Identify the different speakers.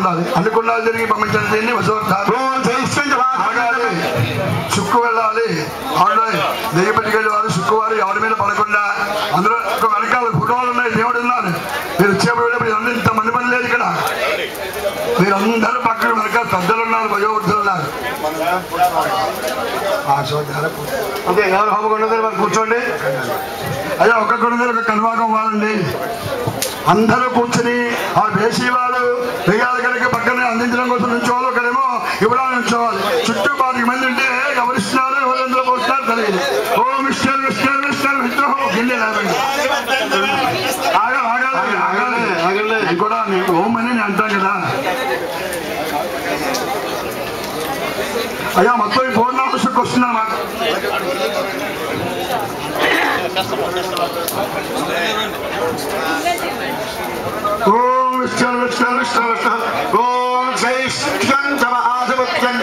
Speaker 1: ఉండాలి. అన్ని కుండాలు తిరిగి పంపించిన దీన్ని ఆగాలి, చుక్కు వెళ్ళాలి. ఆవిడ దెయ్యపల్లికి వెళ్ళి వారు శుక్రవారు ఎవరి మీద పడకుండా అందులో వెనకాల ఫోటోలు ఉన్నాయి, దేవుడు ఉన్నారు. మీరు వచ్చేప్పుడు మీరు అందరూ ఇంతమంది పని లేదు ఇక్కడ. మీరందరూ పక్కన వెనకాల పెద్దలు ఉన్నారు, వయోవృద్ధులు ఉన్నారు. ఓకే, ఎవరు హోమకొండ దగ్గర కూర్చోండి. అయ్యా ఒక్క కొండ దగ్గర ఒక కన్వాగం ఇవ్వాలండి. అందరూ కూర్చుని ఆ వేసి వాళ్ళు వెయ్యాలి కనుక పక్కనే అందించడం కోసం నుంచోవాలి, ఒకరేమో ఇవ్వడానికి నుంచోవాలి. చుట్టూ 5 మంది ఉంటే ఎవరిస్తున్నారు ఎవరు ఎందులో పోస్తున్నారు తెలియదు. ఓ మిస్టర్ మిస్టర్ మిస్టర్ విద్రోహం గిన్నె లేదండి. ఆగాలి ఆగాలి ఆగలే కూడా నీకు ఓం అని నేను అంటాను కదా. అయ్యా మొత్తం ఈ పూర్ణాంశకు వస్తున్నా మాట. ఓం విష్ణు విష్ణు విష్ణు విష్ణు ఓం శ్రీ ఆధిపత్యం